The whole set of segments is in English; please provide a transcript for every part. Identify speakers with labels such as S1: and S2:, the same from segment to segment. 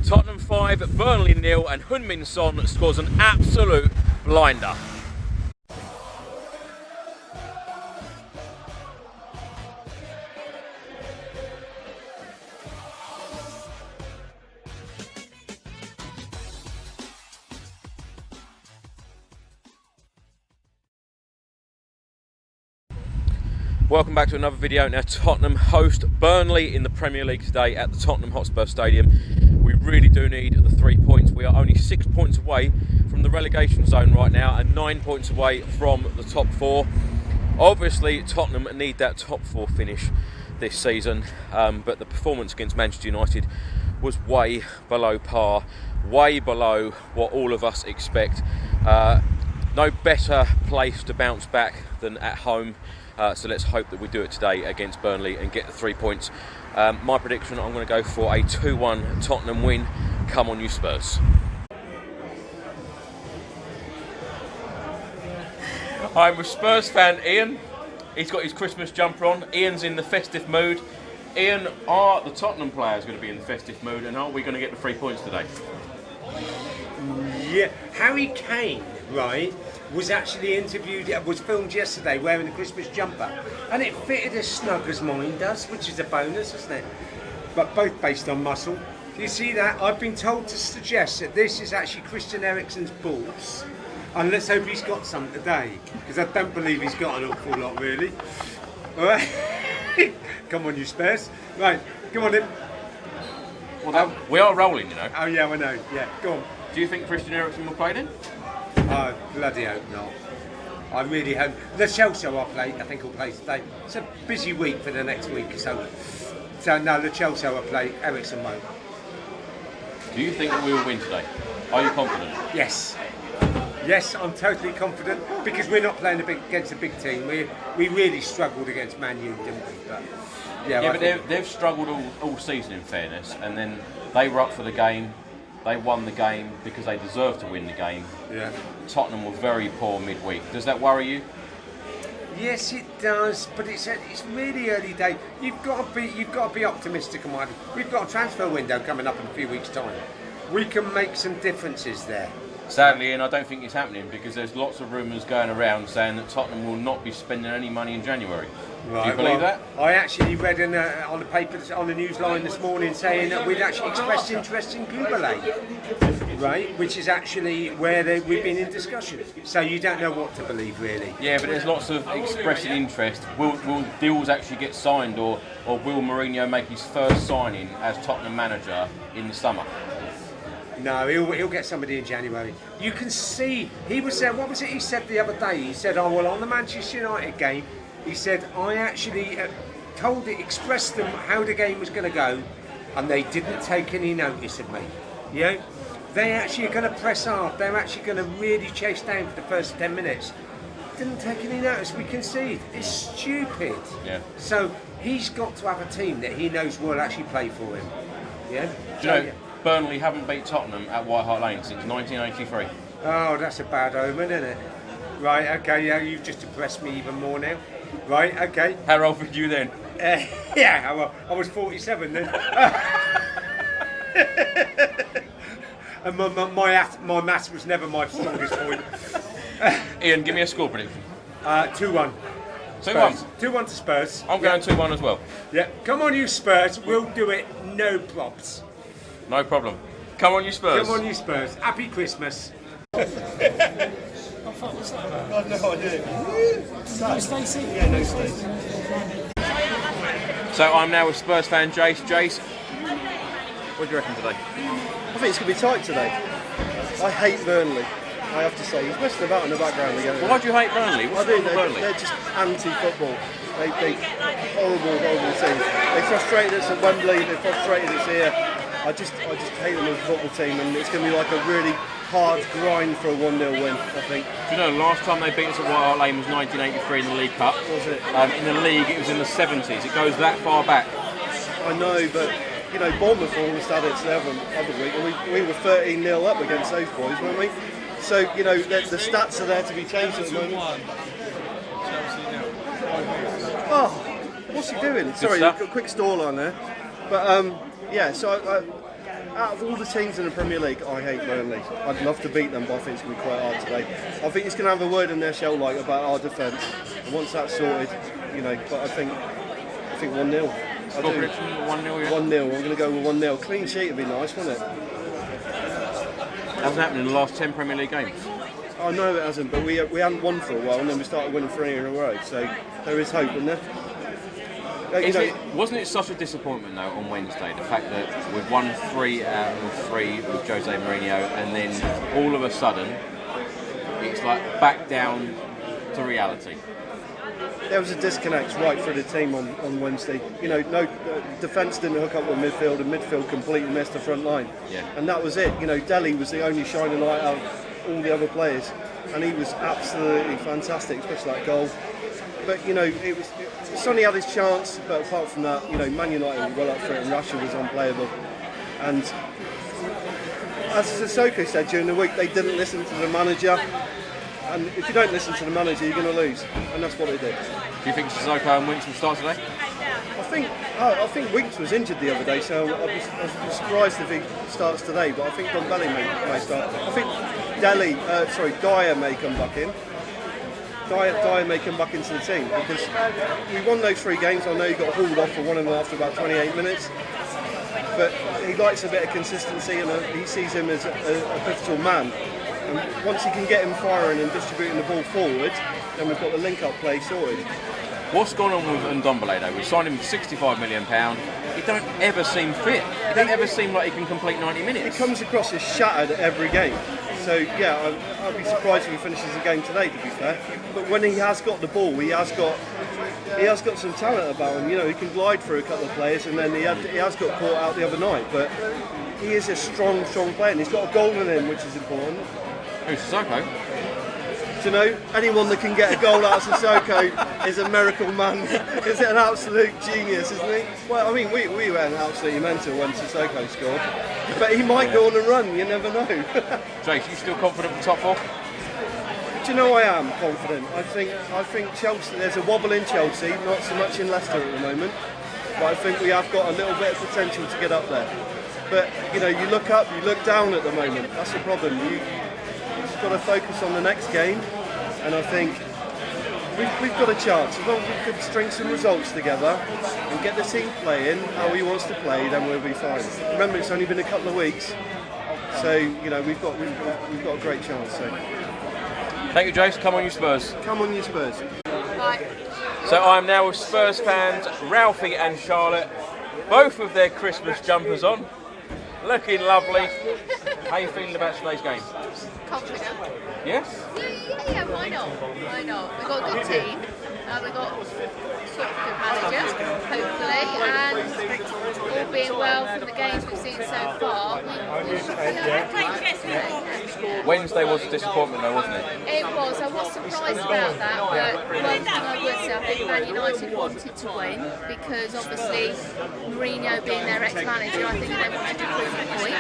S1: Tottenham 5, Burnley 0, and Heung-min Son scores an absolute blinder. Welcome back to another video. Now Tottenham host Burnley in the Premier League today at the Tottenham Hotspur Stadium. We really do need the 3 points. We are only 6 points away from the relegation zone right now and 9 points away from the top 4. Obviously Tottenham need that top 4 finish this season, but the performance against Manchester United was way below par, way below what all of us expect. No better place to bounce back than at home. So let's hope that we do it today against Burnley and get the 3 points. My prediction, I'm going to go for a 2-1 Tottenham win. Come on you Spurs. I'm with Spurs fan Ian. He's got his Christmas jumper on. Ian's in the festive mood. Ian, are the Tottenham players going to be in the festive mood, and are we going to get the 3 points today?
S2: Yeah, Harry Kane, right, was actually interviewed, was filmed yesterday wearing a Christmas jumper, and it fitted as snug as mine does, which is a bonus, isn't it? But both based on muscle. Do you see that? I've been told to suggest that this is actually Christian Eriksen's balls, and let's hope he's got some today, because I don't believe he's got an awful lot really. All right, come on you Spurs. Right, come on then.
S1: Well, we are rolling, you know.
S2: Oh yeah, I know. Yeah, go on.
S1: Do you think Christian Eriksen will play then?
S2: I bloody hope not. I really hope. The Chelsea I think he'll play today. It's a busy week for the next week or so. So no, the Chelsea will play, Eriksen won't.
S1: Do you think that we will win today? Are you confident?
S2: Yes. Yes, I'm totally confident because we're not playing against a big team. We really struggled against Man U, didn't we? But
S1: but they've struggled all season in fairness, and then they were up for the game. They won the game because they deserved to win the game.
S2: Yeah.
S1: Tottenham were very poor midweek. Does that worry you?
S2: Yes, it does. But it's really early day. You've got to be optimistic and whatever. We've got a transfer window coming up in a few weeks' time. We can make some differences there.
S1: Sadly, and I don't think it's happening because there's lots of rumours going around saying that Tottenham will not be spending any money in January. Right, do you believe that?
S2: I actually read on the paper, on the news line this morning, saying that we'd actually expressed interest in Koulibaly, right? Which is actually where we've been in discussion. So you don't know what to believe, really.
S1: Yeah, but there's lots of expressing interest. Will deals actually get signed, or will Mourinho make his first signing as Tottenham manager in the summer?
S2: No, he'll get somebody in January. You can see, he was there, what was it he said the other day? He said, oh, well, on the Manchester United game, he said, I actually expressed them how the game was going to go, and they didn't take any notice of me. You know, they actually are going to press hard. They're actually going to really chase down for the first 10 minutes. Didn't take any notice. We concede. It's stupid.
S1: Yeah.
S2: So he's got to have a team that he knows will actually play for him. Yeah.
S1: Do you know, Burnley haven't beat Tottenham at White Hart Lane since 1983.
S2: Oh, that's a bad omen, isn't it? Right. Okay. Yeah, you've just depressed me even more now. Right, okay.
S1: How old were you then?
S2: Yeah, I was 47 then. And my maths was never my strongest point.
S1: Ian, give me a score prediction.
S2: 2-1.
S1: 2-1?
S2: 2-1 to Spurs.
S1: I'm going 2-1 as well.
S2: Yeah, come on you Spurs, we'll do it, no props.
S1: No problem. Come on you Spurs.
S2: Come on you Spurs, happy Christmas.
S3: What was that about?
S2: I have no idea.
S3: No Stacey?
S2: Yeah, no Stacey.
S1: So I'm now with Spurs fan Jace. Jace, what do you reckon today?
S4: I think it's going to be tight today. I hate Burnley, I have to say. He's messing about in the background again.
S1: Why do you hate Burnley? What's wrong with Burnley?
S4: They're just anti-football. They horrible team. They frustrated us at Wembley, they frustrated us here. I just hate them as a football team, and it's going to be like a really hard grind for a 1-0 win, I think.
S1: Do you know, the last time they beat us at White Hart Lane was 1983 in the League Cup.
S4: Was it?
S1: In the league, it was in the 70s. It goes that far back.
S4: I know, but you know, Bournemouth almost had it to the other week, and we were 13-0 up against those boys, weren't we? So, you know, the stats are there to be changed at the moment. Oh, what's he doing? Sorry,
S1: stuff.
S4: a quick stall on there. But, yeah, so out of all the teams in the Premier League, I hate Burnley. I'd love to beat them, but I think it's going to be quite hard today. I think it's going to have a word in their shell like about our defence. And once that's sorted, you know, but I think 1-0.
S1: Score prediction 1-0, yeah?
S4: 1-0. I'm going to go with 1-0. Clean sheet would be nice, wouldn't it?
S1: Hasn't happened in the last 10 Premier League games.
S4: I know it hasn't, but we hadn't won for a while, and then we started winning 3 in a row. So there is hope, isn't there?
S1: Wasn't it such a disappointment though on Wednesday, the fact that we've won 3 out of 3 with Jose Mourinho, and then all of a sudden it's like back down to reality?
S4: There was a disconnect right through the team on Wednesday. You know, no defence didn't hook up with midfield, and midfield completely missed the front line. Yeah. And that was it. You know, Dele was the only shining light out of all the other players, and he was absolutely fantastic, especially that goal. But you know, Sonny had his chance, but apart from that, you know, Man United were well up for it, and Russia was unplayable. And as Sissoko said during the week, they didn't listen to the manager. And if you don't listen to the manager, you're going to lose, and that's what they did.
S1: Do you think Sissoko and Winks will start today?
S4: I think Winks was injured the other day, so I'd be surprised if he starts today. But I think Burnley may start. I think Dyer may come back in. Dyer may come back into the team because we won those 3 games. I know he got hauled off for one of them after about 28 minutes, but he likes a bit of consistency, and he sees him as a pivotal man. And once he can get him firing and distributing the ball forward, then we've got the link-up play sorted.
S1: What's gone on with Ndombele though? We signed him for £65 million. He don't ever seem fit. He don't ever seem like he can complete 90 minutes.
S4: He comes across as shattered every game. So yeah, I'd be surprised if he finishes the game today, to be fair. But when he has got the ball, he has got some talent about him. You know, he can glide through a couple of players, and then he has got caught out the other night. But he is a strong player, and he's got a goal in him, which is important.
S1: Who's Sissoko?
S4: Do you know, anyone that can get a goal out of Sissoko is a miracle man. Is an absolute genius, isn't he? Well, I mean, we went absolutely mental when Sissoko scored. But he might go on a run, you never know.
S1: Jace, you still confident for top 4?
S4: Do you know I am confident? I think Chelsea, there's a wobble in Chelsea, not so much in Leicester at the moment. But I think we have got a little bit of potential to get up there. But, you know, you look up, you look down at the moment. That's the problem. You've got to focus on the next game, and I think we've got a chance. As long as we could string some results together and get the team playing how he wants to play, then we'll be fine. Remember, it's only been a couple of weeks, so you know we've got a great chance. So.
S1: Thank you, Jace. Come on, you Spurs.
S4: Come on, you Spurs.
S3: Right.
S1: So I'm now with Spurs fans Ralphie and Charlotte, both with their Christmas jumpers on, looking lovely. How are you feeling about today's game?
S3: Confident.
S1: Yes?
S3: Yeah, why not? Why not? We've got a good team. We've got sort of good manager, hopefully, and all being well from the games we've seen so far, we should be
S1: Wednesday was a disappointment though, wasn't it?
S3: It was. I was surprised about that, but one thing I would say, I think Man United wanted to win because obviously Mourinho being their ex-manager, I think they wanted to prove a point.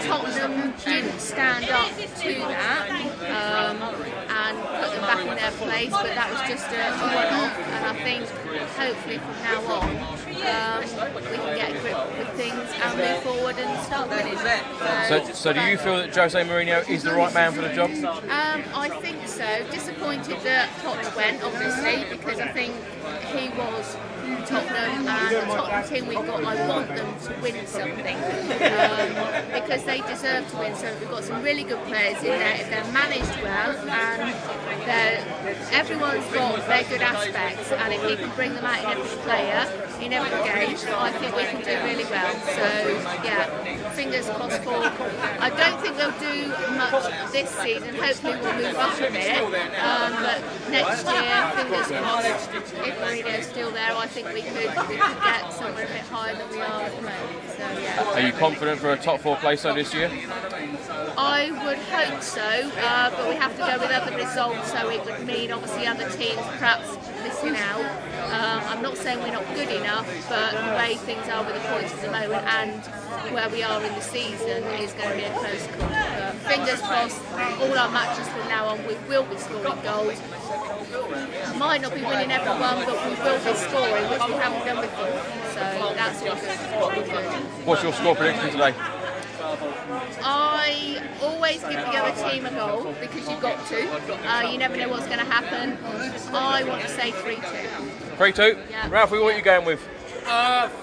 S3: Tottenham didn't stand up to that and put them back in their place, but that was just a one-off, and I think hopefully from now on we can get a grip with things and move forward and start winning.
S1: So do you feel that Jose Mourinho is the right man for the job?
S3: I think so. Disappointed that Tottenham went, obviously, because I think he was Tottenham, and the Tottenham team we've got, I want them to win something because they deserve to win. So we've got some really good players in there if they're managed well, and everyone's got their good aspects, and if he can bring them out in every player, in every game, I think we can do really well. So yeah, fingers crossed for. I don't think they'll do much this season. Hopefully we'll move up a bit, but next year, fingers crossed, if Mourinho's still there, I think we could get somewhere a bit higher than we are at the moment. So yeah.
S1: Are you confident for a top 4 place though this year?
S3: I would hope so, but we have to go with other results, so it would mean obviously other teams perhaps missing out. I'm not saying we're not good enough, but the way things are with the points at the moment and where we are in the season is going to be a close call. But fingers crossed, all our matches from now on we will be scoring goals. Might not be winning every one, but we will be scoring, which we haven't done before. So that's all good.
S1: What's your score prediction today?
S3: I always give the other team a goal because you've got to. You never know what's going to happen. I want to say 3-2.
S1: 3-2?
S3: Yeah.
S1: Ralphie, what are you going with?
S5: 4-0.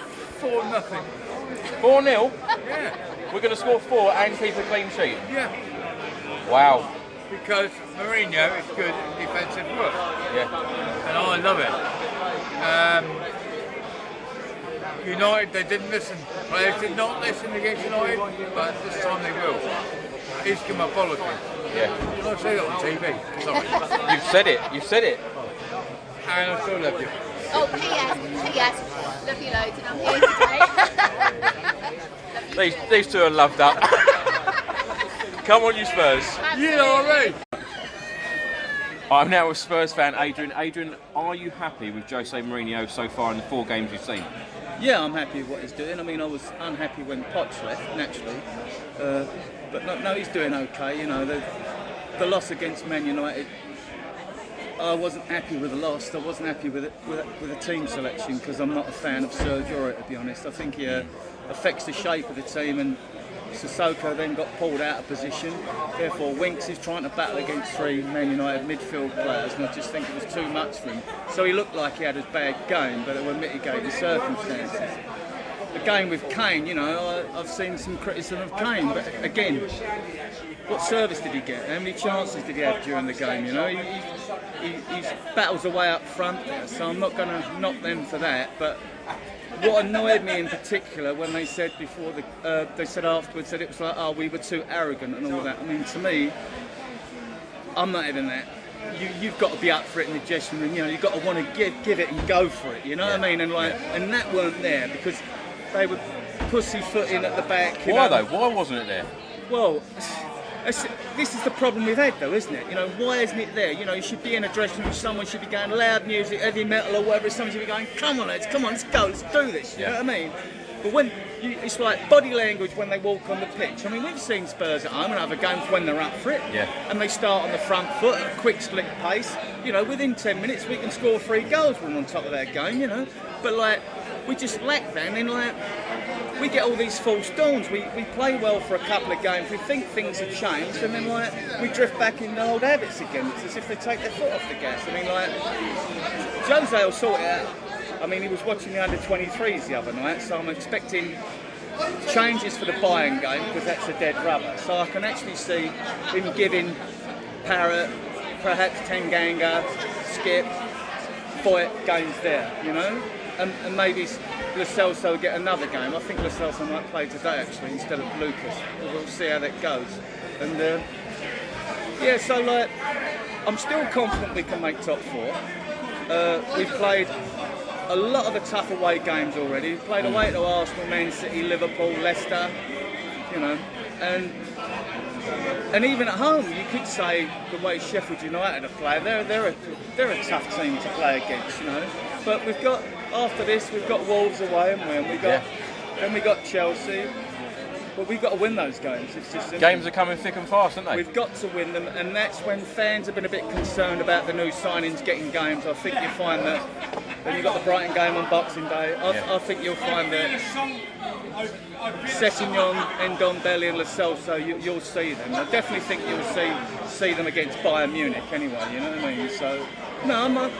S1: 4-0?
S5: Yeah.
S1: We're going to score 4 and keep a clean sheet?
S5: Yeah.
S1: Wow.
S5: Because Mourinho is good at defensive work.
S1: Yeah.
S5: And I love it. United, they didn't listen. Players did not listen against United, but this time they will. He's given my apology.
S1: Yeah.
S5: I say that on TV. Sorry.
S1: You've said it. You've said it.
S5: And I still love you.
S3: Oh, P.S. Love you loads, and I'm here today.
S1: These two are loved up. Come on, you Spurs.
S5: You know what I mean?
S1: I'm now with Spurs fan Adrian. Adrian, are you happy with Jose Mourinho so far in the 4 games you've seen?
S6: Yeah, I'm happy with what he's doing. I mean, I was unhappy when Potts left, naturally. But no, he's doing okay. You know, the loss against Man United, I wasn't happy with the loss. I wasn't happy with the team selection because I'm not a fan of Sergio, to be honest. I think he affects the shape of the team, and Sissoko then got pulled out of position. Therefore, Winks is trying to battle against 3 Man United midfield players, and I just think it was too much for him. So he looked like he had a bad game, but there were mitigating circumstances. The game with Kane, you know, I've seen some criticism of Kane, but again, what service did he get? How many chances did he have during the game? You know, he battles away up front there, so I'm not going to knock them for that. But what annoyed me in particular when they said they said afterwards that it was like, oh, we were too arrogant and all that. I mean, to me, I'm not having that. You've got to be up for it in the dressing room. You know, you've got to want to give it and go for it. You know what I mean? And and that weren't there because they were pussyfooting at the back.
S1: Why though? Why wasn't it there?
S6: Well, this is the problem we've had though, isn't it? You know, why isn't it there? You know, you should be in a dressing room, someone should be going loud music, heavy metal or whatever, someone should be going, come on lads, come on, let's go, let's do this, you know what I mean? But when it's like body language when they walk on the pitch. I mean, we've seen Spurs at home and other games when they're up for it, and they start on the front foot at a quick slick pace. You know, within 10 minutes we can score 3 goals when we're on top of that game, you know. But like, we just lack that, and then like, we get all these false dawns. We play well for a couple of games, we think things have changed, and then like, we drift back into old habits again. It's as if they take their foot off the gas. I mean, like, Jose will sort it out. I mean, he was watching the under-23s the other night, so I'm expecting changes for the Bayern game because that's a dead rubber. So I can actually see him giving Parrott, perhaps Tanganga, Skip, Foyt games there, you know? And maybe Lo Celso get another game. I think Lo Celso might play today actually instead of Lucas. We'll see how that goes. And yeah, so like, I'm still confident we can make top 4. We've played a lot of the tough away games already. We've played away to Arsenal, Man City, Liverpool, Leicester, you know, and even at home, you could say the way Sheffield United have played, they're a tough team to play against, you know. But we've got, after this, we've got Wolves away, and then we got Chelsea. But we've got to win those games. It's just simple.
S1: Games are coming thick and fast, aren't they?
S6: We've got to win them, and that's when fans have been a bit concerned about the new signings getting games. I think you find that when you've got the Brighton game on Boxing Day, I think you'll find that Sessegnon, Ndombele and Lo Celso, you'll see them. I definitely think you'll see them against Bayern Munich anyway, you know what I mean? So, no,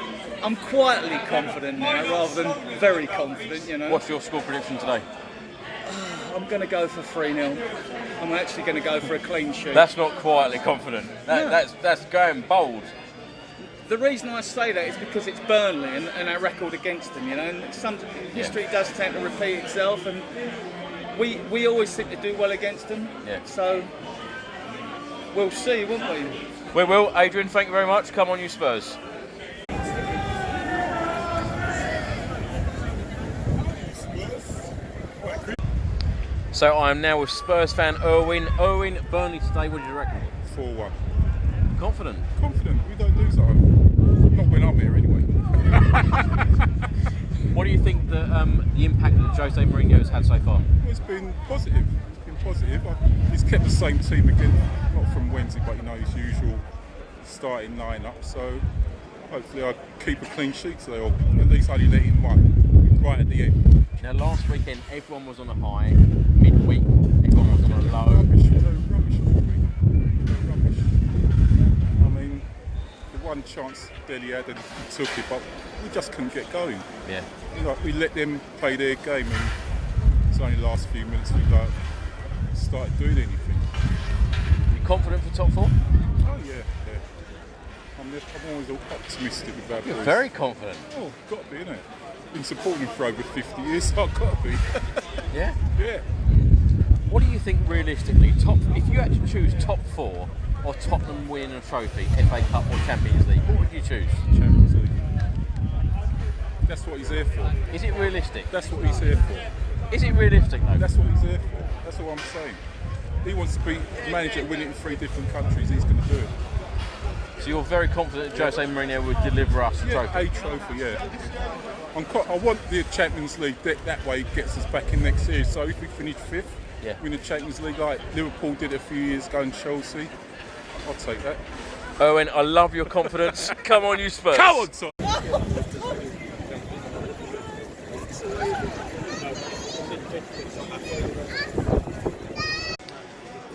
S6: I'm quietly confident now rather than very confident, you know.
S1: What's your score prediction today?
S6: I'm going to go for 3-0. I'm actually going to go for a clean sheet.
S1: That's not quietly confident. That's going bold.
S6: The reason I say that is because it's Burnley and our record against them, you know. And history does tend to repeat itself, and we always seem to do well against them. Yeah. So we'll see, won't we?
S1: We will. Adrian, thank you very much. Come on, you Spurs. So I am now with Spurs fan Erwin. Erwin, Burnley today, what did you reckon?
S7: 4-1.
S1: Confident?
S7: Confident. We don't lose at home. Not when I'm here anyway.
S1: What do you think the impact that Jose Mourinho has had so far?
S7: It's been positive. It's been positive. He's kept the same team again, not from Wednesday, but you know, his usual starting lineup. So hopefully I keep a clean sheet today, or at least only let in one right at the end.
S1: Now last weekend everyone was on a high, midweek everyone was on a low.
S7: chance Dele had and he took it, but we just couldn't get going.
S1: Yeah.
S7: We let them play their game, and it's only the last few minutes we started doing anything.
S1: You confident for top 4?
S7: Oh yeah. I'm always optimistic about
S1: You're
S7: boys.
S1: very confident.
S7: Oh, got to be, innit? Been supporting him for over 50 years, so I've got to be.
S1: Yeah?
S7: Yeah.
S1: What do you think realistically, if you had to choose top 4 or Tottenham winning a trophy, FA Cup or Champions League, what would you choose?
S7: Champions League. That's what he's here for.
S1: Is it realistic?
S7: That's what he's here for.
S1: Is it realistic though?
S7: That's what he's here for. That's what I'm saying. He wants to be manager and win it in 3 different countries, he's going to do it.
S1: So you're very confident that Jose Mourinho would deliver us a trophy?
S7: A trophy, yeah. I want the Champions League, that way it gets us back in next year. So if we finish 5th, win the Champions League like Liverpool did a few years ago and Chelsea, I'll take that.
S1: Owen, I love your confidence. Come on, you Spurs.
S7: Come on, son.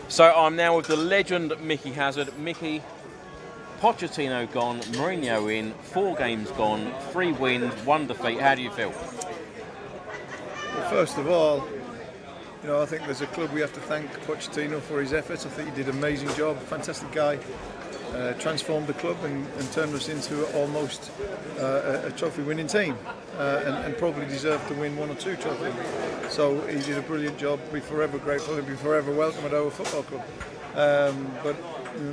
S1: So I'm now with the legend Mickey Hazard. Mickey, Pochettino gone, Mourinho in, 4 games gone, 3 wins, 1 defeat. How do you feel?
S8: Well, first of all, I think there's a club we have to thank Pochettino for his efforts. I think he did an amazing job, fantastic guy. Transformed the club and turned us into almost a trophy-winning team, and probably deserved to win 1 or 2 trophies. So he did a brilliant job. We're forever grateful. He'll be forever welcome at our football club. But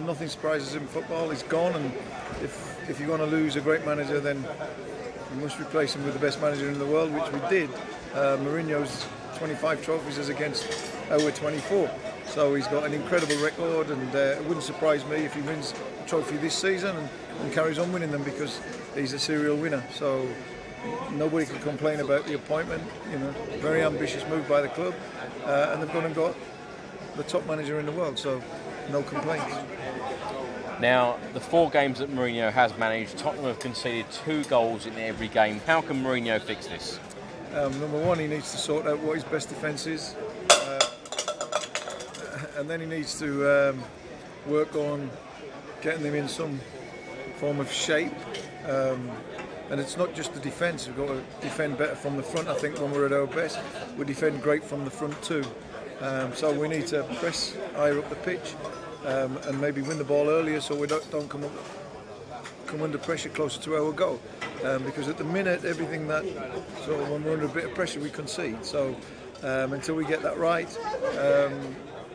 S8: nothing surprises him in football. He's gone, and if you're going to lose a great manager, then you must replace him with the best manager in the world, which we did. Mourinho's 25 trophies is against our 24. So he's got an incredible record, and it wouldn't surprise me if he wins a trophy this season and carries on winning them, because he's a serial winner. So nobody can complain about the appointment. Very ambitious move by the club, and they've gone and got the top manager in the world. So no complaints.
S1: Now, the 4 games that Mourinho has managed, Tottenham have conceded 2 goals in every game. How can Mourinho fix this?
S8: Number 1, he needs to sort out what his best defence is. And then he needs to work on getting them in some form of shape. And it's not just the defence, we've got to defend better from the front. I think when we're at our best, we defend great from the front too. So we need to press higher up the pitch and maybe win the ball earlier, so we don't come under pressure closer to our goal. Because at the minute, everything that, when we're under a bit of pressure, we concede. So until we get that right,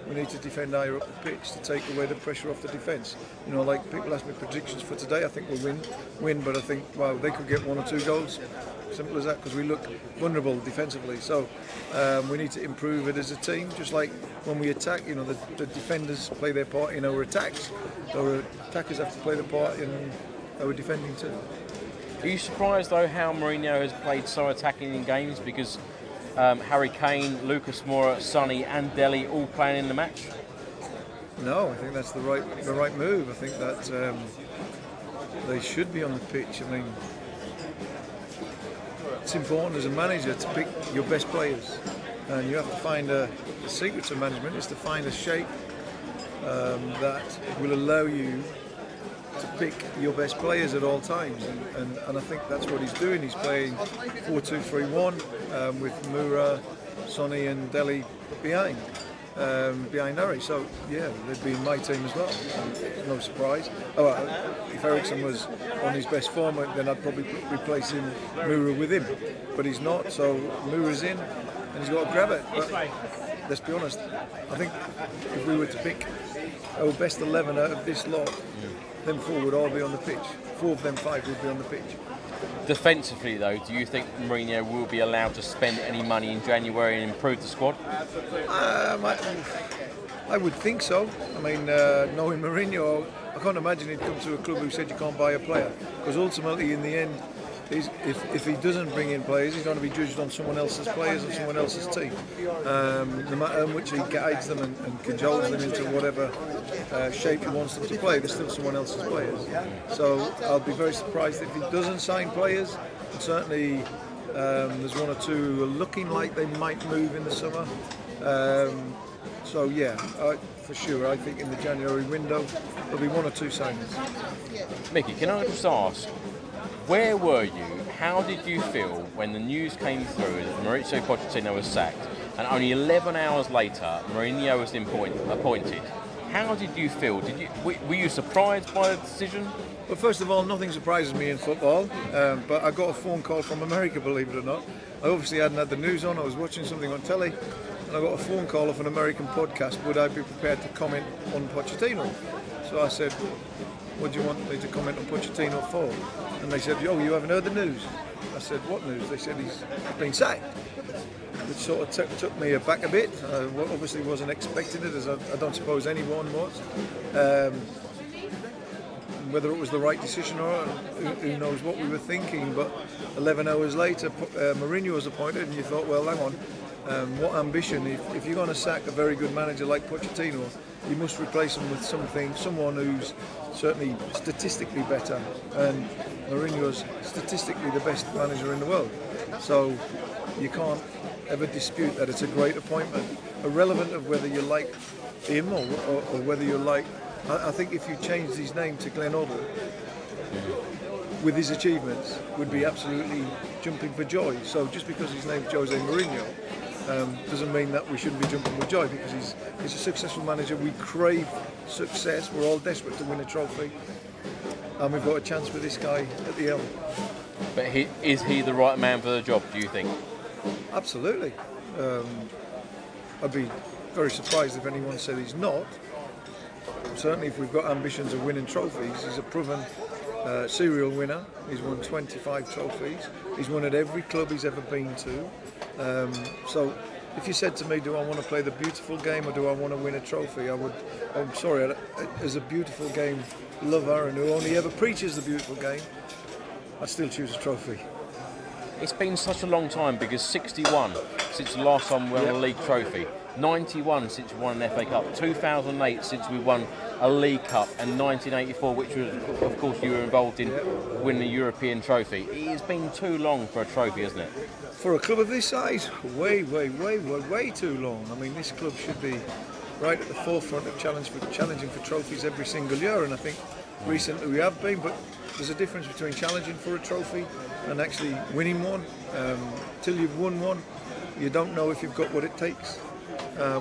S8: we need to defend higher up the pitch to take away the pressure off the defence. Like people ask me predictions for today, I think we'll win, but I think, they could get 1 or 2 goals. Simple as that, because we look vulnerable defensively. So we need to improve it as a team, just like when we attack, the defenders play their part in our attacks. Our attackers have to play their part in our defending too.
S1: Are you surprised though how Mourinho has played so attacking in games? Because Harry Kane, Lucas Moura, Sonny and Dele all playing in the match?
S8: No, I think that's the right move. I think that they should be on the pitch. I mean, it's important as a manager to pick your best players, and you have to find the secret to management is to find a shape that will allow you to pick your best players at all times, and I think that's what he's doing. He's playing 4-2-3-1 with Moura, Sonny and Dele behind Harry. So yeah, they'd be in my team as well. No surprise. If Ericsson was on his best form, then I'd probably be replacing Moura with him. But he's not, so Moura's in and he's got to grab it. But let's be honest, I think if we were to pick our best 11 out of this lot, them 4 would all be on the pitch. 4 of them 5 would be on the pitch.
S1: Defensively though, do you think Mourinho will be allowed to spend any money in January and improve the squad?
S8: I would think so. I mean, knowing Mourinho, I can't imagine he'd come to a club who said you can't buy a player. Because ultimately, in the end, if he doesn't bring in players, he's going to be judged on someone else's players and someone else's team. No matter how much he guides them and cajoles them into whatever shape he wants them to play, they're still someone else's players. So I'll be very surprised if he doesn't sign players. And certainly there's 1 or 2 looking like they might move in the summer. So yeah, for sure, I think in the January window there'll be 1 or 2 signings.
S1: Mickey, can I just ask, where were you? How did you feel when the news came through that Mauricio Pochettino was sacked, and only 11 hours later Mourinho was appointed? How did you feel? Were you surprised by the decision?
S8: Well, first of all, nothing surprises me in football, but I got a phone call from America, believe it or not. I obviously hadn't had the news on, I was watching something on telly, and I got a phone call off an American podcast, would I be prepared to comment on Pochettino? So I said, what do you want me to comment on Pochettino for? And they said, oh, you haven't heard the news? I said, what news? They said he's been sacked. Which sort of took me aback a bit. Obviously wasn't expecting it, as I don't suppose anyone was. Whether it was the right decision or not, who knows what we were thinking. But 11 hours later, Mourinho was appointed, and you thought, well, hang on, what ambition? If you're going to sack a very good manager like Pochettino, you must replace him with someone who's certainly statistically better. And Mourinho's statistically the best manager in the world. So you can't ever dispute that it's a great appointment, irrelevant of whether you like him or whether you like. I think if you changed his name to Glenn Hoddle, with his achievements, would be absolutely jumping for joy. So just because his name's Jose Mourinho doesn't mean that we shouldn't be jumping with joy, because he's a successful manager. We crave success. We're all desperate to win a trophy, and we've got a chance with this guy at the helm.
S1: But is he the right man for the job, do you think?
S8: Absolutely. I'd be very surprised if anyone said he's not. Certainly if we've got ambitions of winning trophies, he's a proven serial winner. He's won 25 trophies. He's won at every club he's ever been to. So if you said to me, do I want to play the beautiful game or do I want to win a trophy, I'm sorry, as a beautiful game lover and who only ever preaches the beautiful game, I'd still choose a trophy.
S1: It's been such a long time, because 61 since the last time we won a league trophy, 91 since we won an FA Cup, 2008 since we won a League Cup, and 1984, which was, of course, you were involved in winning a European trophy. It's been too long for a trophy, isn't it?
S8: For a club of this size, way too long. I mean, this club should be right at the forefront of challenging for trophies every single year, and I think recently we have been, but there's a difference between challenging for a trophy and actually winning one. Till you've won one, you don't know if you've got what it takes.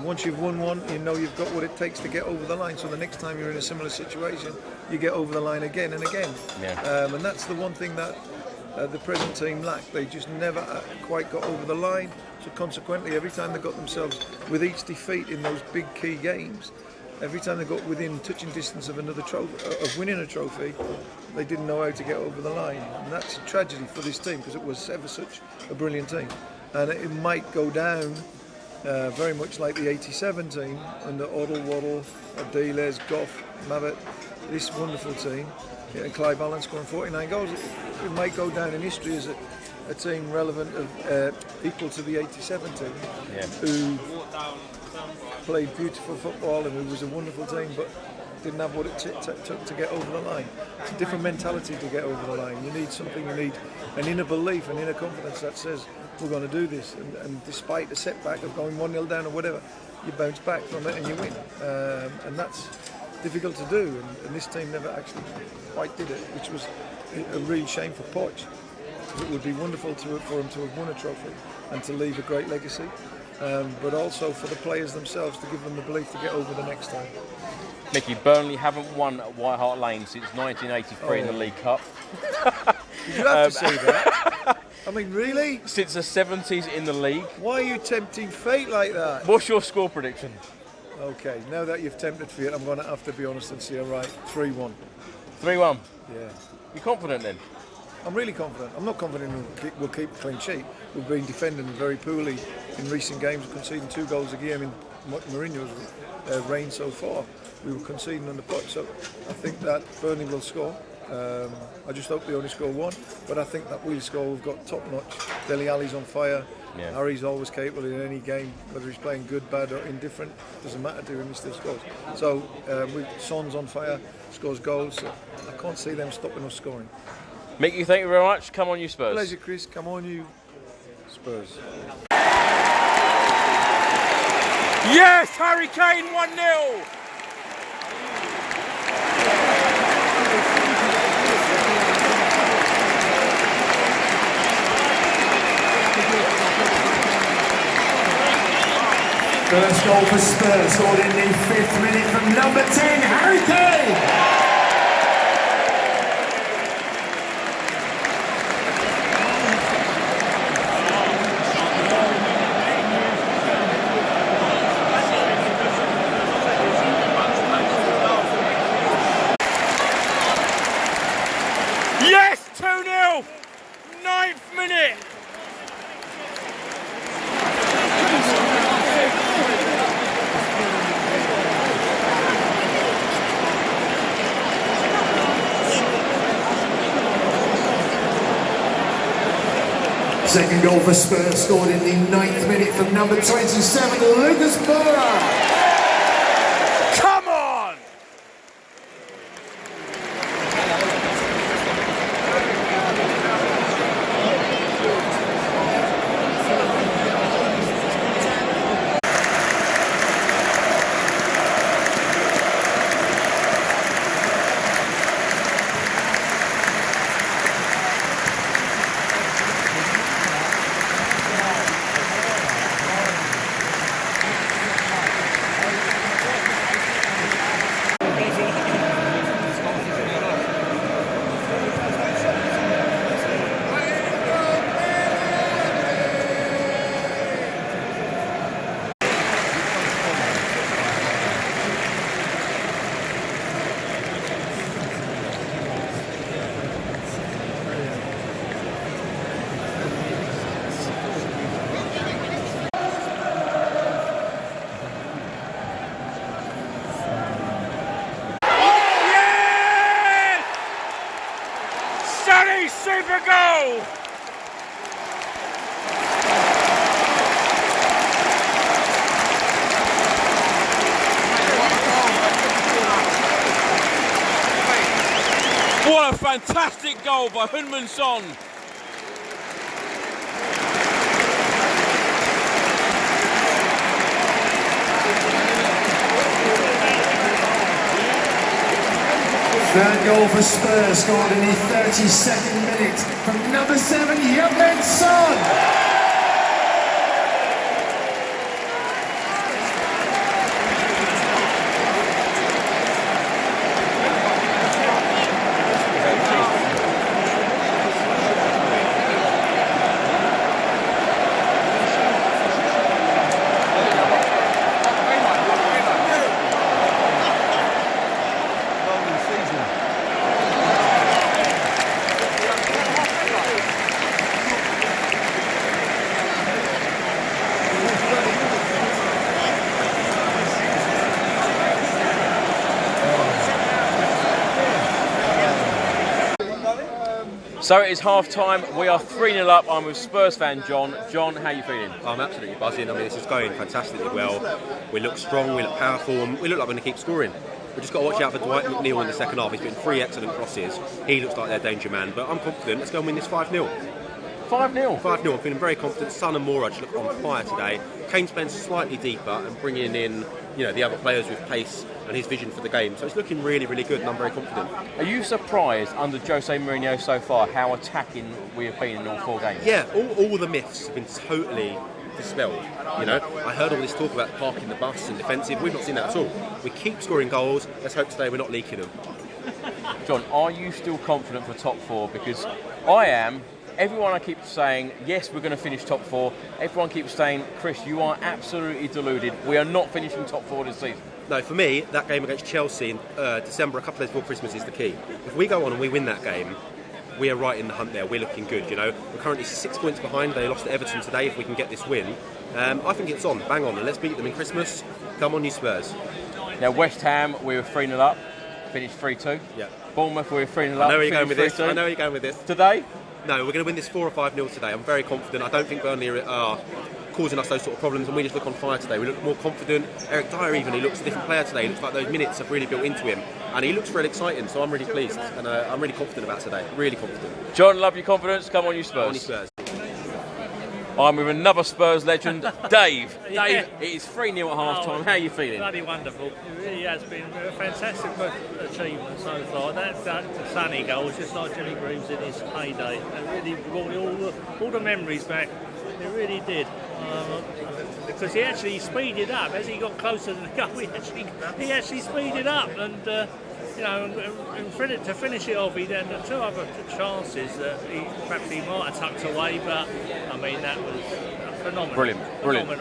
S8: Once you've won one, you know you've got what it takes to get over the line. So the next time you're in a similar situation, you get over the line again and again.
S1: Yeah.
S8: And that's the one thing that the present team lacked. They just never quite got over the line. So consequently, every time they got themselves, with each defeat in those big key games, every time they got within touching distance of another trophy, of winning a trophy, they didn't know how to get over the line. And that's a tragedy for this team, because it was ever such a brilliant team. And it might go down very much like the 87 team under Oddle, Waddle, Adiles, Goff, Mabbott, this wonderful team, and Clive Allen scoring 49 goals. It might go down in history as a team relevant of equal to the 87 team, who played beautiful football and who was a wonderful team, but didn't have what it took to get over the line. It's a different mentality to get over the line. You need something, you need an inner belief, an inner confidence that says, we're going to do this, and despite a setback of going 1-0 down or whatever, you bounce back from it and you win. And that's difficult to do, and this team never actually quite did it, which was a real shame for Poch. It would be wonderful for him to have won a trophy and to leave a great legacy, but also for the players themselves to give them the belief to get over the next time.
S1: Mickey, Burnley haven't won at White Hart Lane since 1983 in the League Cup.
S8: Did you have to say that? I mean, really?
S1: Since the 70s in the league.
S8: Why are you tempting fate like that?
S1: What's your score prediction?
S8: Okay, now that you've tempted fate, I'm going to have to be honest and say, all right, 3-1.
S1: 3-1?
S8: Yeah.
S1: You confident then?
S8: I'm really confident. I'm not confident we'll keep a clean sheet. We've been defending very poorly in recent games, conceding 2 goals a game in Mourinho's reign so far. We were conceding under Poch, so I think that Burnley will score. I just hope they only score 1, but I think that we'll score. We've got top notch. Dele Alli's on fire. Yeah. Harry's always capable in any game, whether he's playing good, bad or indifferent, doesn't matter to him, he still scores. So Son's on fire, scores goals, so I can't see them stopping us scoring.
S1: Mickey, thank you very much. Come on you Spurs.
S8: Pleasure, Chris. Come on you Spurs.
S1: Yes, Harry Kane 1-0.
S9: First goal for Spurs, scored in the 5th minute from number 10, Harry Kane.
S1: Yes, 2-0, 9th minute.
S9: Second goal for Spurs, scored in the 9th minute from number 27, Lucas Moura.
S1: Come on! Super goal! What a fantastic goal by Heung-min Son.
S9: Third goal for Spurs, scored in the 32nd minute from number 7, Heung-min Son.
S1: So it is half time, we are 3-0 up. I'm with Spurs fan John. John, how are you feeling?
S10: I'm absolutely buzzing. I mean, this is going fantastically well. We look strong, we look powerful, and we look like we're going to keep scoring. We've just got to watch out for Dwight McNeil in the second half. He's been 3 excellent crosses. He looks like their danger man, but I'm confident. Let's go and win this 5-0.
S1: 5-0?
S10: 5-0. I'm feeling very confident. Son and Moura just look on fire today. Kane's playing slightly deeper and bringing in, you know, the other players with pace and his vision for the game. So it's looking really, really good, and I'm very confident.
S1: Are you surprised under Jose Mourinho so far how attacking we have been in all 4 games?
S10: Yeah, all the myths have been totally dispelled. You know, I heard all this talk about parking the bus and defensive. We've not seen that at all. We keep scoring goals. Let's hope today we're not leaking them.
S1: John, are you still confident for top 4? Because I am. Everyone I keep saying, yes, we're going to finish top 4. Everyone keeps saying, Chris, you are absolutely deluded. We are not finishing top 4 this season.
S10: No, for me, that game against Chelsea in December, a couple of days before Christmas, is the key. If we go on and we win that game, we are right in the hunt there. We're looking good, you know. We're currently 6 points behind. They lost to Everton today. If we can get this win, I think it's on. Bang on. And let's beat them in Christmas. Come on, you Spurs.
S1: Now, West Ham, we were 3-0 up. Finished 3-2.
S10: Yeah.
S1: Bournemouth, we were 3-0 up.
S10: I know where you're going with this.
S1: 3-2.
S10: I know where you're going with this.
S1: Today?
S10: No, we're going to win this 4 or 5-0 today. I'm very confident. I don't think Burnley are causing us those sort of problems, and we just look on fire today. We look more confident. Eric Dyer even, he looks a different player today. He looks like those minutes have really built into him, and he looks really exciting, so I'm really pleased, and I'm really confident about today. Really confident.
S1: John, love your confidence. Come on, you Spurs.
S10: Come on, you Spurs.
S1: I'm with another Spurs legend, Dave.
S11: Yeah.
S1: Dave, it is 3-0 at half-time. How are you feeling?
S11: Bloody wonderful. It really has been a fantastic achievement so far. That Sonny goal was just like Jimmy Greaves in his heyday. It really brought all the memories back. It really did. Because he actually speeded up as he got closer to the goal. He actually speeded up, and to finish it off, he had two other chances that perhaps he might have tucked away. But I mean, that was phenomenal.
S1: Brilliant.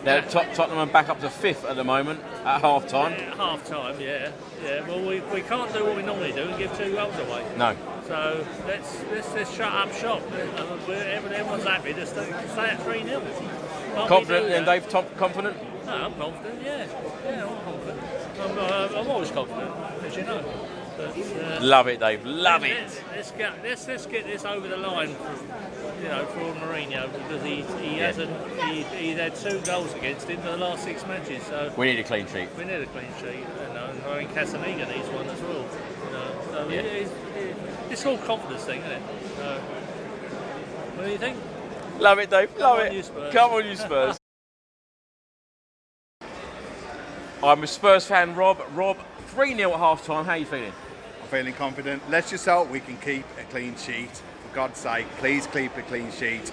S1: Now Tottenham are back up to 5th at the moment at half-time.
S11: At half-time, yeah. Well, we can't do what we normally do and give 2 goals away.
S1: No.
S11: So let's shut up shop. Everyone's happy to stay at 3-0.
S1: Confident then, Dave? Confident?
S11: No, I'm confident, yeah. I'm confident. I'm always confident, as you know. But,
S1: love it, Dave. Love it.
S11: Let's get this over the line, for Mourinho, because he's had 2 goals against him in the last 6 matches. So
S1: we need a clean sheet.
S11: We need a clean sheet. I mean, Casaniga needs one as well. So it's all confidence thing, isn't it? What do you think?
S1: Love it, Dave. Love it.
S11: You Spurs.
S1: Come on, you Spurs. I'm a Spurs fan, Rob. Rob, 3-0 at half-time. How are you feeling?
S12: I'm feeling confident. Let's just hope we can keep a clean sheet. For God's sake, please keep a clean sheet.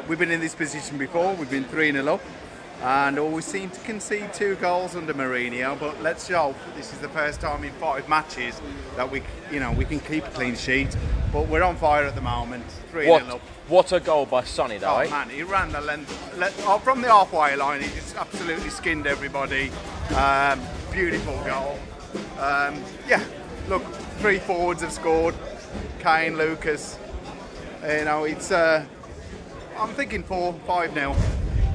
S12: We've been in this position before. We've been 3-0 up and always seem to concede 2 goals under Mourinho. But let's hope this is the first time in 5 matches that we can keep a clean sheet. But we're on fire at the moment. 3-0 up.
S1: What a goal by Sonny, though,
S12: Oh man, he ran the length from the halfway line. He just absolutely skinned everybody. Beautiful goal. Look, 3 forwards have scored. Kane, Lucas. It's. I'm thinking 4-5-0.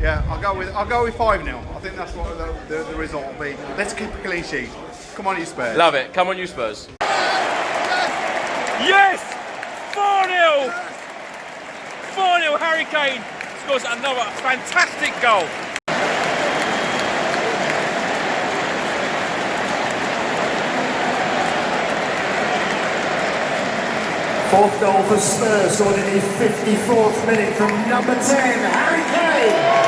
S12: Yeah, I'll go with 5-0. I think that's what the result will be. Let's keep a clean sheet. Come on, you Spurs.
S1: Love it. Come on, you Spurs. Yes! 4-0! 4-0, Harry Kane scores another fantastic goal.
S9: Fourth goal for Spurs, scored in the 54th minute from number 10, Harry Kane.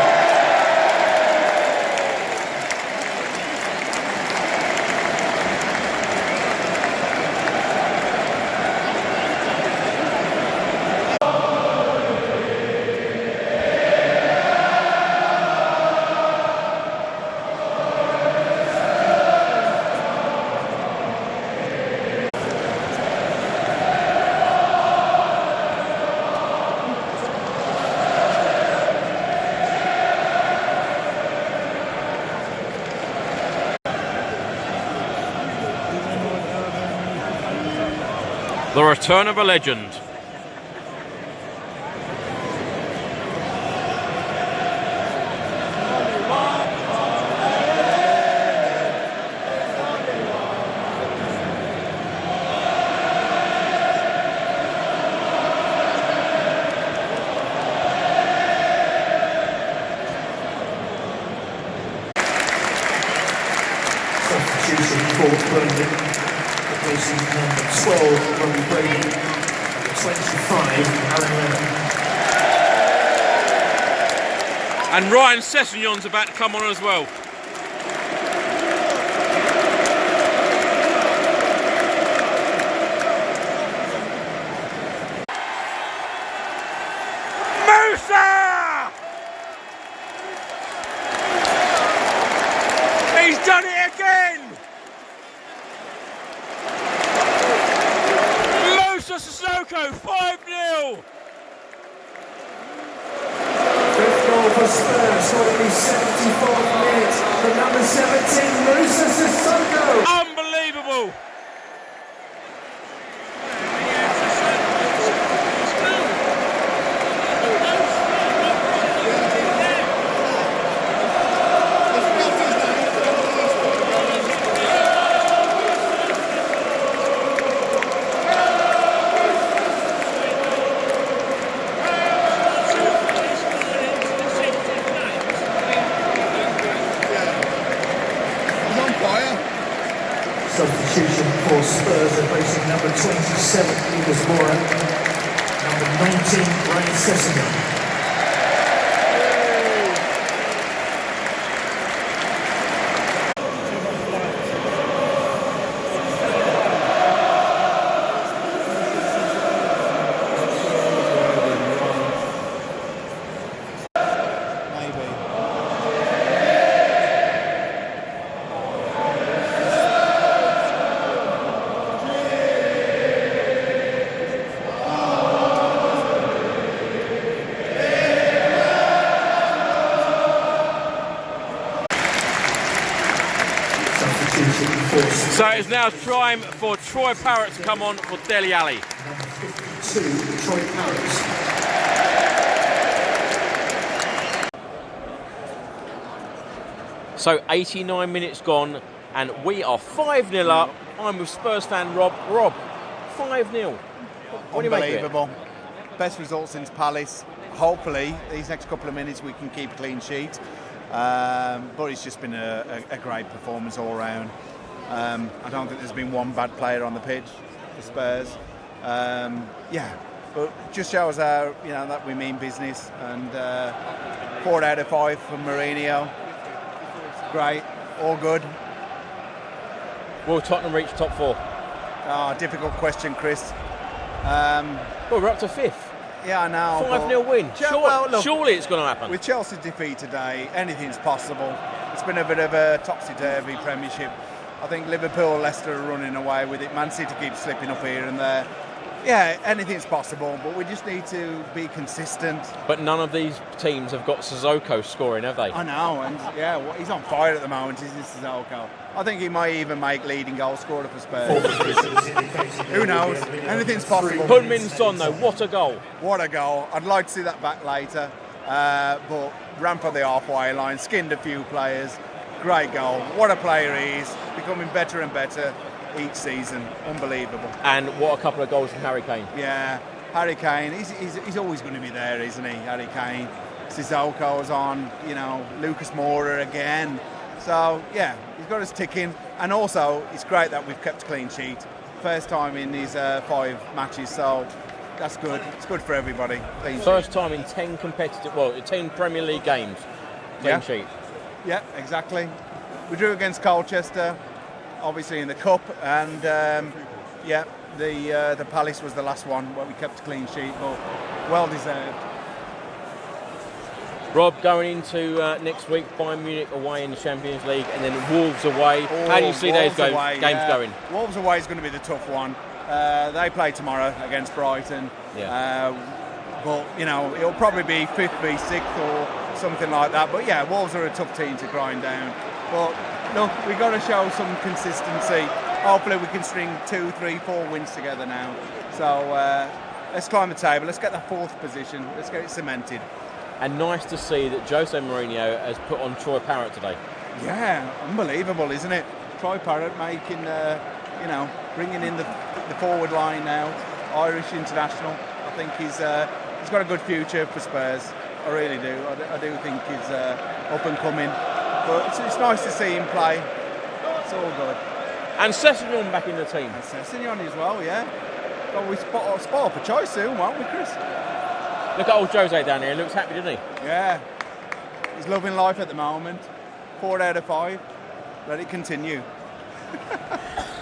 S1: The return of a legend.
S9: Substitution for Burnley. Replacing number 12, Robbie Brady, 25, Alan Lennon.
S1: And Ryan Sessegnon's about to come on as well. Moussa! He's done it again! Sissoko, 5-0!
S9: Fifth goal for Spurs, scored in the 74th minute from number 17, Moussa Sissoko.
S1: Unbelievable!
S9: Substitution for Spurs, replacing number 27, Moura, number 19, Ryan Sessegnon.
S1: So it's now time for Troy Parrott to come on for Dele Alli.
S9: To Troy Parrott.
S1: So 89 minutes gone and we are 5-0 up. I'm with Spurs fan Rob. Rob, 5-0. What do you make of it?
S12: Unbelievable. Best result since Palace. Hopefully, these next couple of minutes we can keep a clean sheet. But it's just been a great performance all round. I don't think there's been one bad player on the pitch for Spurs. Yeah, but just shows how that we mean business. And 4 out of 5 from Mourinho. Great, all good.
S1: Will Tottenham reach top 4?
S12: Oh, difficult question, Chris.
S1: Well, we're up to 5th.
S12: Yeah, I know.
S1: 5-0 win. Surely it's going to happen.
S12: With Chelsea's defeat today, anything's possible. It's been a bit of a topsy-turvy Premiership. I think Liverpool, Leicester are running away with it. Man City keeps slipping up here and there. Yeah, anything's possible, but we just need to be consistent.
S1: But none of these teams have got Sissoko scoring, have they?
S12: I know, and yeah, he's on fire at the moment, isn't Sissoko? I think he might even make leading goal scorer for Spurs. Who knows? Anything's possible.
S1: Heung-min Son, though, what a goal.
S12: What a goal. I'd like to see that back later, but ran for the halfway line, skinned a few players. Great goal. What a player he is. Becoming better and better each season. Unbelievable.
S1: And what a couple of goals from Harry Kane.
S12: Yeah, Harry Kane, he's always going to be there, isn't he? Harry Kane. Sissoko's on, Lucas Moura again. So, yeah, he's got us ticking. And also, it's great that we've kept a clean sheet. First time in these 5 matches, so that's good. It's good for everybody.
S1: First time in 10 10 Premier League games. Clean sheet.
S12: Yeah, exactly. We drew against Colchester, obviously in the cup, and the Palace was the last one where we kept a clean sheet, but well deserved.
S1: Rob, going into next week, Bayern Munich away in the Champions League, and then Wolves away. How do you see those games going?
S12: Wolves away is going to be the tough one. They play tomorrow against Brighton.
S1: Yeah.
S12: But it'll probably be 5th v 6th or something like that. But yeah, Wolves are a tough team to grind down. But look, we've got to show some consistency. Hopefully we can string 2, 3, 4 wins together now. So let's climb the table. Let's get that 4th position. Let's get it cemented.
S1: And nice to see that Jose Mourinho has put on Troy Parrott today.
S12: Yeah, unbelievable, isn't it? Troy Parrott making, bringing in the forward line now. Irish international. I think he's got a good future for Spurs. I really do. I do think he's up and coming. But it's nice to see him play. It's all good.
S1: And Sessegnon back in the team.
S12: And Sessegnon as well, yeah. Well, we spot for choice soon, won't we, Chris?
S1: Look at old Jose down here. He looks happy, doesn't he?
S12: Yeah. He's loving life at the moment. 4 out of 5. Let it continue.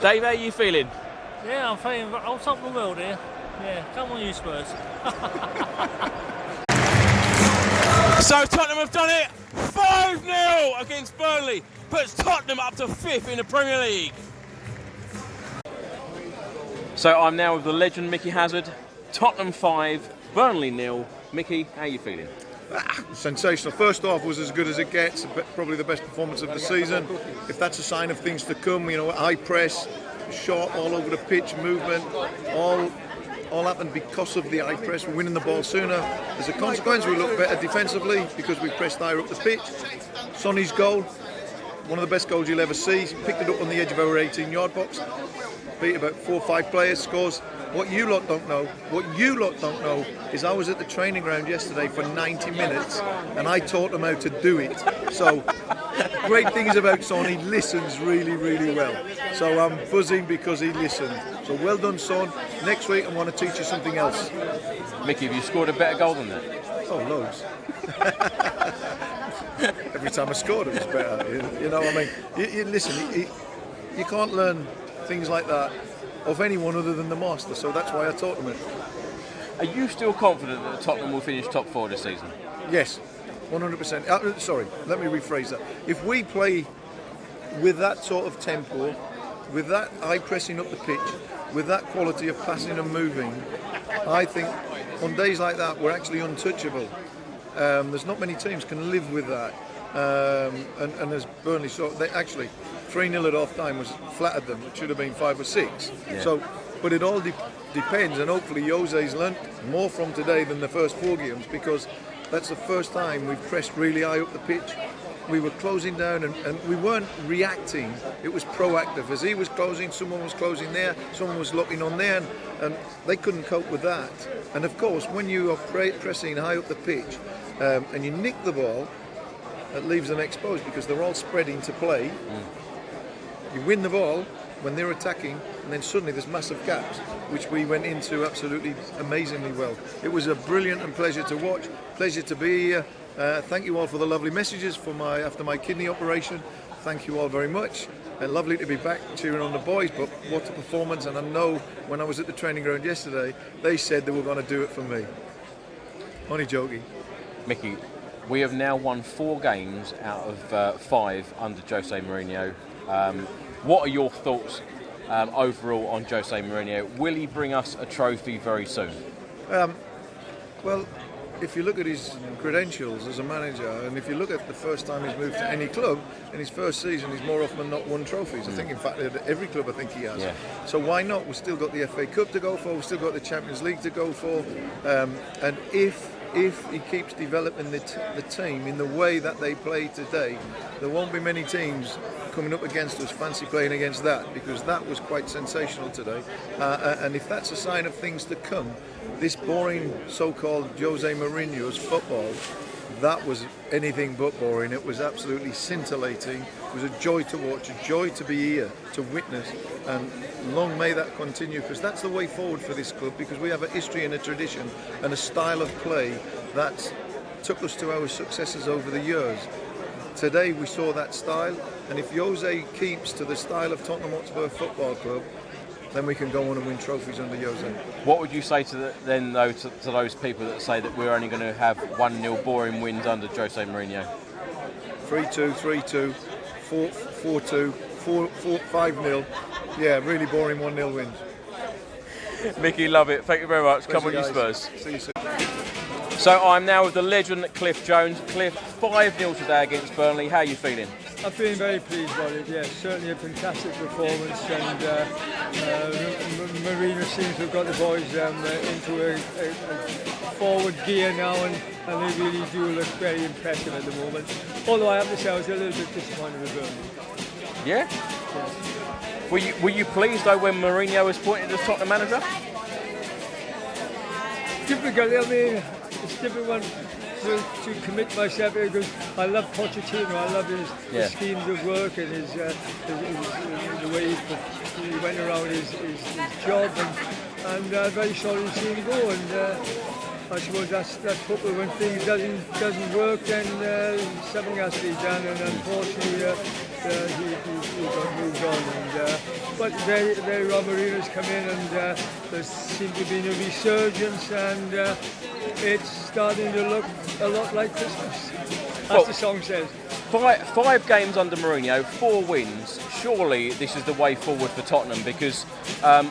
S1: Dave, how are you feeling?
S11: Yeah, I'm feeling on top of the world here. Yeah, come on you Spurs.
S1: So Tottenham have done it. 5-0 against Burnley. Puts Tottenham up to 5th in the Premier League. So I'm now with the legend Mickey Hazard. Tottenham 5, Burnley 0. Mickey, how are you feeling?
S8: Sensational. First half was as good as it gets, probably the best performance of the season. If that's a sign of things to come, high press, shot all over the pitch, movement, all happened because of the high press. We're winning the ball sooner. As a consequence, we look better defensively because we pressed higher up the pitch. Sonny's goal, one of the best goals you'll ever see. He picked it up on the edge of our 18-yard box. Beat about 4 or 5 players, scores. What you lot don't know is I was at the training ground yesterday for 90 minutes and I taught them how to do it. So, great things about Son, he listens really, really well. So I'm buzzing because he listened. So well done, Son. Next week I want to teach you something else.
S1: Mickey, have you scored a better goal than that?
S8: Oh, loads. Every time I scored it was better. You know what I mean? Listen, you can't learn things like that of anyone other than the master, so that's why I taught them it.
S1: Are you still confident that Tottenham will finish top 4 this season?
S8: Yes, 100%. Sorry, let me rephrase that. If we play with that sort of tempo, with that high pressing up the pitch, with that quality of passing and moving, I think on days like that we're actually untouchable. There's not many teams can live with that. and as Burnley saw, they actually 3-0 at half time was flattered them. It should have been 5 or 6.
S1: Yeah.
S8: So, but it all depends, and hopefully Jose's learnt more from today than the first 4 games, because that's the first time we've pressed really high up the pitch. We were closing down and we weren't reacting, it was proactive. As he was closing, someone was closing there, someone was looking on there, and they couldn't cope with that. And of course, when you are pressing high up the pitch and you nick the ball, it leaves them exposed because they're all spreading to play. You win the ball when they're attacking, and then suddenly there's massive gaps, which we went into absolutely amazingly well. It was a brilliant and pleasure to watch, pleasure to be here. Thank you all for the lovely messages after my kidney operation. Thank you all very much. Lovely to be back cheering on the boys, but what a performance. And I know when I was at the training ground yesterday, they said they were going to do it for me. Only joking.
S1: Mickey, we have now won 4 games out of 5 under Jose Mourinho. What are your thoughts overall on Jose Mourinho? Will he bring us a trophy very soon?
S8: Well, if you look at his credentials as a manager, and if you look at the first time he's moved to any club, in his first season he's more often than not won trophies. I think in fact at every club I think he has.
S1: Yeah.
S8: So why not? We've still got the FA Cup to go for, we've still got the Champions League to go for, and if he keeps developing the team in the way that they play today, there won't be many teams coming up against us fancy playing against that, because that was quite sensational today. And if that's a sign of things to come, this boring so-called Jose Mourinho's football, that was anything but boring. It was absolutely scintillating. It was a joy to watch, a joy to be here, to witness, and long may that continue, because that's the way forward for this club, because we have a history and a tradition and a style of play that took us to our successes over the years. Today we saw that style, and if Jose keeps to the style of Tottenham Hotspur Football Club, then we can go on and win trophies under Jose.
S1: What would you say to those people that say that we're only going to have 1-0 boring wins under Jose Mourinho?
S8: 3-2, 3-2, 4-2, 5-0. Yeah, really boring 1-0 wins.
S1: Mickey, love it. Thank you very much.
S8: Pleasure,
S1: Come on, you
S8: guys.
S1: Spurs.
S8: See you soon.
S1: So I'm now with the legend Cliff Jones. Cliff, 5-0 today against Burnley. How are you feeling?
S13: I'm feeling very pleased about it, yes. Certainly a fantastic performance, and Mourinho seems to have got the boys into a forward gear now, and they really do look very impressive at the moment. Although I have to say I was a little bit disappointed with Burnley.
S1: Yeah?
S13: Yes.
S1: Were you pleased though when Mourinho was appointed as Tottenham manager?
S13: Difficult, I mean, it's a different one to commit myself, because I love Pochettino, I love his schemes of work and his the way he went around his job, and very sorry to see him go, and I suppose that's football. When things doesn't work, then something has to be done, and unfortunately he got moved on. And but very Mourinho's come in, and there seems to be a resurgence, and it's starting to look a lot like Christmas, as the song says.
S1: 5 games under Mourinho, 4 wins. Surely this is the way forward for Tottenham, because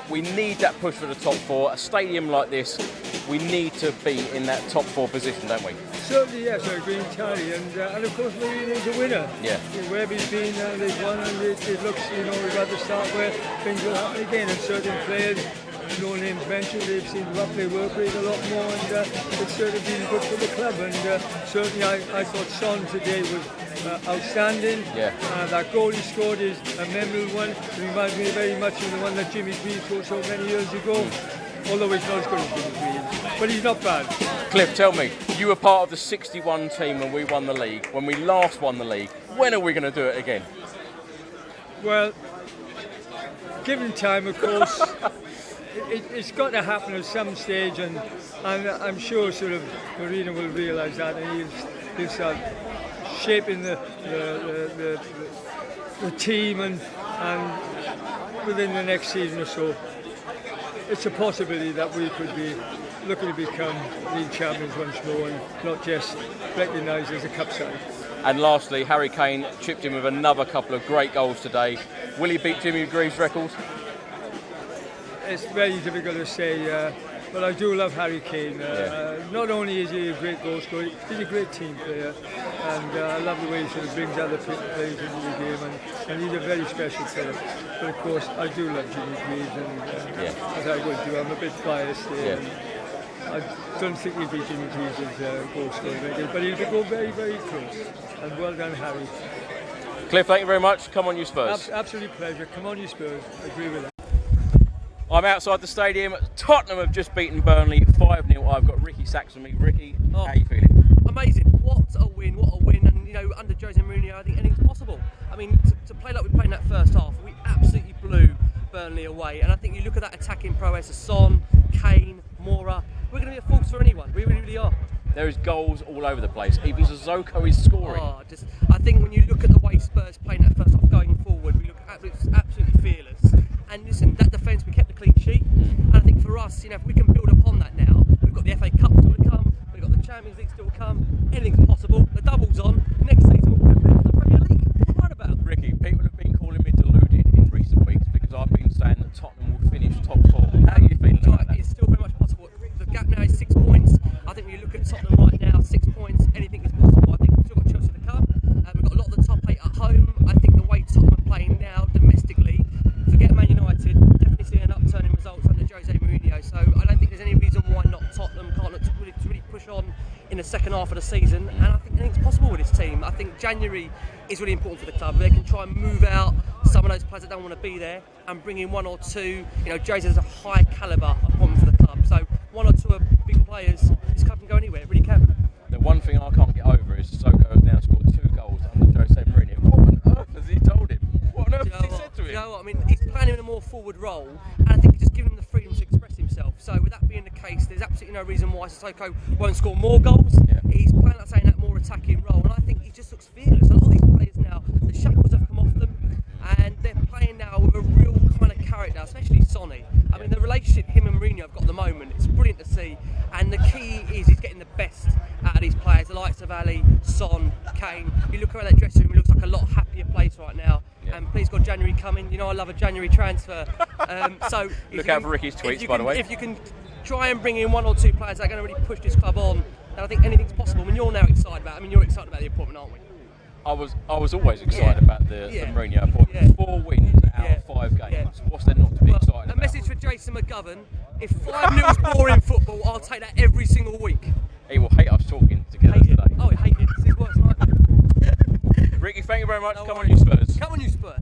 S1: we need that push for the top 4. A stadium like this, we need to be in that top 4 position, don't we?
S13: Certainly, yes, I agree entirely. And of course, Mourinho's a winner.
S1: Yeah.
S13: Wherever he's been, they've won, and it looks, we're at the start where things will happen again, and certain players, no names mentioned, they've seemed to up their work rate a lot more, and it's certainly been good for the club. And certainly I thought Son today was outstanding.
S1: Yeah.
S13: That goal he scored is a memorable one. It reminds me very much of the one that Jimmy Greaves scored so many years ago. Although he's not as good as Jimmy Greaves, but he's not bad.
S1: Cliff, tell me, you were part of the 61 team when we won the league. When we last won the league, when are we going to do it again?
S13: Well, given time, of course. It's got to happen at some stage, and I'm sure sort of Mourinho will realise that, and he'll start shaping the team, and within the next season or so, it's a possibility that we could be looking to become league champions once more, and not just recognised as a cup side.
S1: And lastly, Harry Kane chipped in with another couple of great goals today. Will he beat Jimmy Greaves' record?
S13: It's very difficult to say. but I do love Harry Kane. Not only is he a great goal scorer, he's a great team player, and I love the way he sort of brings other players into the game, and he's a very special player. But of course, I do love Jimmy Greaves, and as I would do, I'm a bit biased here. I don't think he'll be Jimmy Greaves' goal scoring, but he'll go very, very close. And well done, Harry.
S1: Cliff, thank you very much. Come on, you Spurs.
S13: Absolute pleasure. Come on, you Spurs. I agree with that.
S1: I'm outside the stadium. Tottenham have just beaten Burnley 5-0. I've got Ricky Sachs with me. Ricky, how are you feeling?
S14: Amazing. What a win, what a win. And, you know, under Jose Mourinho, I think anything's possible. I mean, to play like we played in that first half, we absolutely blew Burnley away. And I think you look at that attacking prowess of Son, Kane, Moura, we're going to be a force for anyone. We really, really are.
S1: There is goals all over the place. Even Sissoko is scoring.
S14: I think when you look at the way Spurs playing that first half going forward, we look absolutely fearless. And listen, that defence, we kept the clean sheet. And I think for us, you know, if we can build upon that now, we've got the FA Cup still to come, we've got the Champions League still to come, anything's possible. The double's on. Next season we'll go to the Premier League. What about?
S1: Ricky, people have been calling me deluded in recent weeks because I've been saying that Tottenham will finish top 4. How are you feeling about that?
S14: It's still very much possible. The gap now is 6 points. I think when you look at Tottenham right now, 6 points, anything is possible. I think we've still got Chelsea to come. We've got a lot of the top 8 at home. I think the way Tottenham are playing now domestically, forget Man United, definitely see an upturn in results under Jose Mourinho. So I don't think there's any reason why not Tottenham can't look to really push on in the second half of the season. And I think anything's possible with this team. I think January is really important for the club. They can try and move out some of those players that don't want to be there and bring in 1 or 2. You know, Jose has a high calibre appointment for the club. So 1 or 2 are big players. This club can go anywhere. It really can.
S1: The one thing I can't get over is Sissoko has now scored 2 goals under Jose Mourinho. What on earth has he told him? What on earth has he said to him?
S14: You know what I mean? He's playing him in a more forward role, and I think he's just giving him the freedom to express himself. So with that being the case, there's absolutely no reason why Sissoko won't score more goals. He's playing, like saying, that more attacking role, and I think he just looks fearless. A lot of these players now, the shackles have come off them, and they're playing now with a real kind of character, especially Sonny. I mean, the relationship him and Mourinho have got at the moment, it's brilliant to see. And the key is he's getting the best out of these players, the likes of Ali, Son, Kane. You look around that dressing room, it looks like a lot happier place right now. And please God, January coming. You know I love a January transfer. So
S1: look out for Ricky's tweets, by the way.
S14: If you can try and bring in 1 or 2 players that are going to really push this club on, then I think anything's possible. I mean, you're now excited about it. I mean, you're excited about the appointment, aren't we?
S1: I was always excited about the Mourinho appointment. 4 wins out of 5 games. What's there not to be excited about?
S14: A message for Jason McGovern: if 5-0's boring football, I'll take that every single week.
S1: He will hate us talking together today.
S14: Oh, he hated it. It's his worst nightmare.
S1: Ricky, thank you very much. Come on, you Spurs.
S14: Come on, you Spurs.